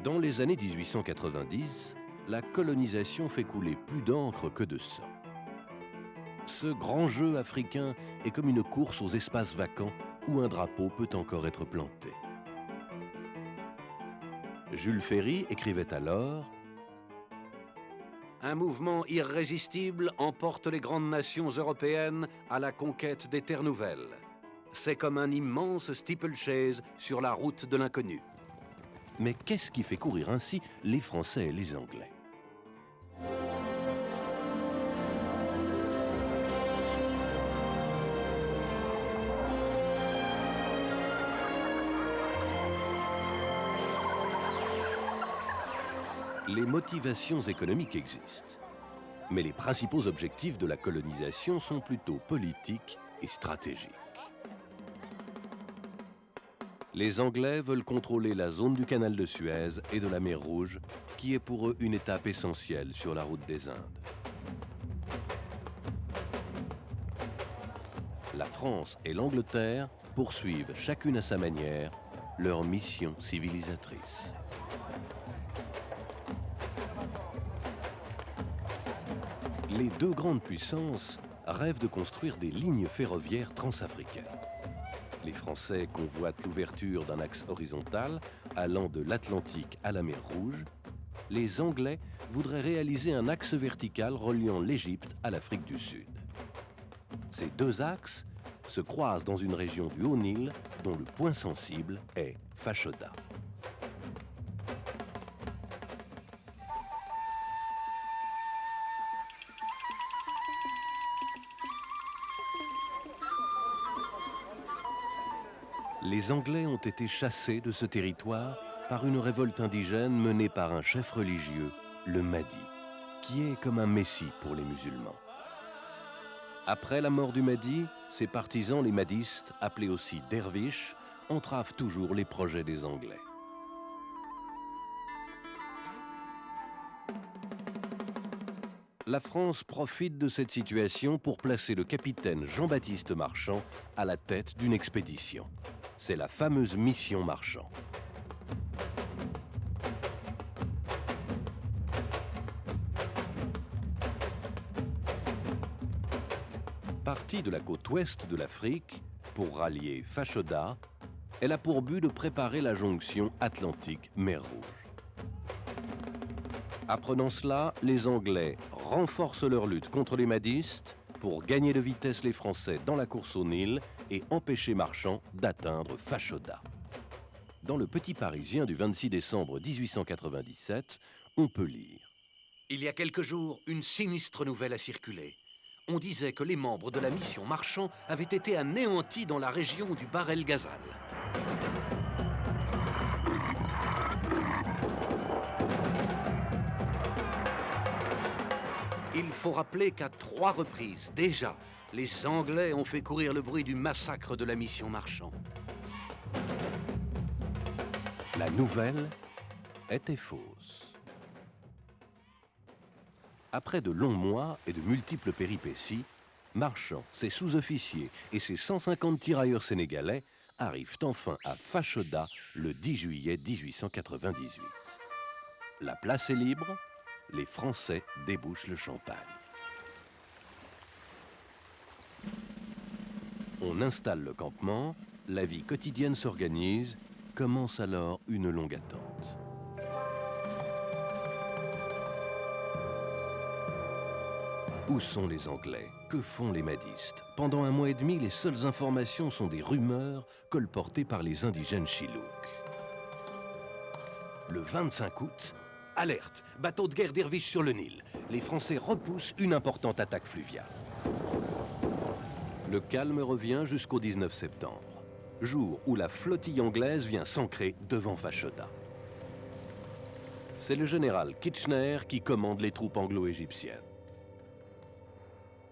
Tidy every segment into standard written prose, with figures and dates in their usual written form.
Dans les années 1890, la colonisation fait couler plus d'encre que de sang. Ce grand jeu africain est comme une course aux espaces vacants où un drapeau peut encore être planté. Jules Ferry écrivait alors « Un mouvement irrésistible emporte les grandes nations européennes à la conquête des terres nouvelles. C'est comme un immense steeplechase sur la route de l'inconnu. » Mais qu'est-ce qui fait courir ainsi les Français et les Anglais? Les motivations économiques existent, mais les principaux objectifs de la colonisation sont plutôt politiques et stratégiques. Les Anglais veulent contrôler la zone du canal de Suez et de la mer Rouge, qui est pour eux une étape essentielle sur la route des Indes. La France et l'Angleterre poursuivent chacune à sa manière leur mission civilisatrice. Les deux grandes puissances rêvent de construire des lignes ferroviaires transafricaines. Les Français convoitent l'ouverture d'un axe horizontal allant de l'Atlantique à la mer Rouge. Les Anglais voudraient réaliser un axe vertical reliant l'Égypte à l'Afrique du Sud. Ces deux axes se croisent dans une région du Haut-Nil dont le point sensible est Fashoda. Les Anglais ont été chassés de ce territoire par une révolte indigène menée par un chef religieux, le Mahdi, qui est comme un messie pour les musulmans. Après la mort du Mahdi, ses partisans, les mahdistes, appelés aussi derviches, entravent toujours les projets des Anglais. La France profite de cette situation pour placer le capitaine Jean-Baptiste Marchand à la tête d'une expédition. C'est la fameuse mission Marchand. Partie de la côte ouest de l'Afrique pour rallier Fashoda, elle a pour but de préparer la jonction Atlantique-Mer Rouge. Apprenant cela, les Anglais renforcent leur lutte contre les mahdistes pour gagner de vitesse les Français dans la course au Nil et empêcher Marchand d'atteindre Fashoda. Dans le Petit Parisien du 26 décembre 1897, on peut lire « Il y a quelques jours, une sinistre nouvelle a circulé. On disait que les membres de la mission Marchand avaient été anéantis dans la région du Bahr el-Ghazal. » Il faut rappeler qu'à 3 reprises, déjà, les Anglais ont fait courir le bruit du massacre de la mission Marchand. La nouvelle était fausse. Après de longs mois et de multiples péripéties, Marchand, ses sous-officiers et ses 150 tirailleurs sénégalais arrivent enfin à Fashoda le 10 juillet 1898. La place est libre. Les Français débouchent le champagne. On installe le campement, la vie quotidienne s'organise, commence alors une longue attente. Où sont les Anglais? Que font les mahdistes? Pendant 1 mois et demi, les seules informations sont des rumeurs colportées par les indigènes Chilouks. Le 25 août, alerte, bateau de guerre derviche sur le Nil. Les Français repoussent une importante attaque fluviale. Le calme revient jusqu'au 19 septembre, jour où la flottille anglaise vient s'ancrer devant Fashoda. C'est le général Kitchener qui commande les troupes anglo-égyptiennes.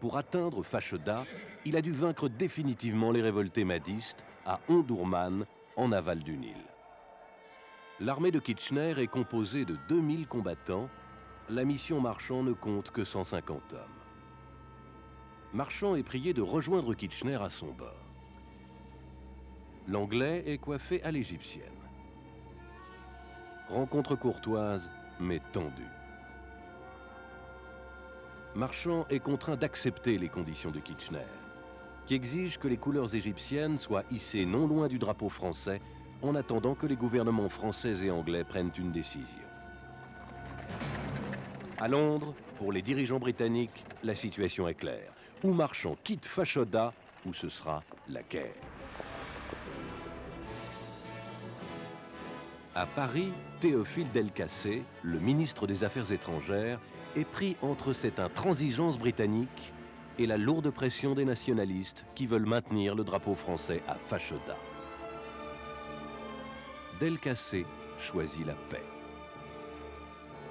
Pour atteindre Fashoda, il a dû vaincre définitivement les révoltés mahdistes à Omdurman, en aval du Nil. L'armée de Kitchener est composée de 2000 combattants. La mission Marchand ne compte que 150 hommes. Marchand est prié de rejoindre Kitchener à son bord. L'Anglais est coiffé à l'égyptienne. Rencontre courtoise, mais tendue. Marchand est contraint d'accepter les conditions de Kitchener, qui exigent que les couleurs égyptiennes soient hissées non loin du drapeau français, en attendant que les gouvernements français et anglais prennent une décision. À Londres, pour les dirigeants britanniques, la situation est claire. Ou Marchand quitte Fashoda, ou ce sera la guerre. À Paris, Théophile Delcassé, le ministre des Affaires étrangères, est pris entre cette intransigeance britannique et la lourde pression des nationalistes qui veulent maintenir le drapeau français à Fashoda. Delcassé choisit la paix.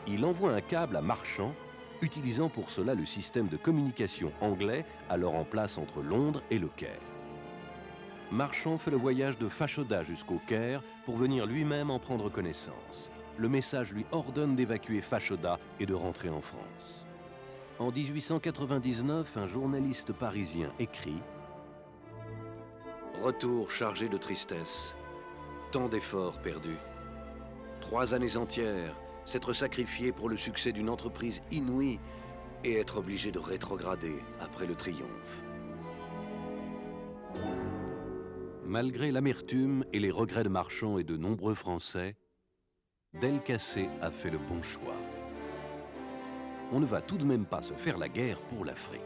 Il envoie un câble à Marchand, utilisant pour cela le système de communication anglais alors en place entre Londres et le Caire. Marchand fait le voyage de Fashoda jusqu'au Caire pour venir lui-même en prendre connaissance. Le message lui ordonne d'évacuer Fashoda et de rentrer en France. En 1899, un journaliste parisien écrit « Retour chargé de tristesse, tant d'efforts perdus. 3 années entières, s'être sacrifié pour le succès d'une entreprise inouïe et être obligé de rétrograder après le triomphe. » Malgré l'amertume et les regrets de Marchand et de nombreux Français, Delcassé a fait le bon choix. On ne va tout de même pas se faire la guerre pour l'Afrique.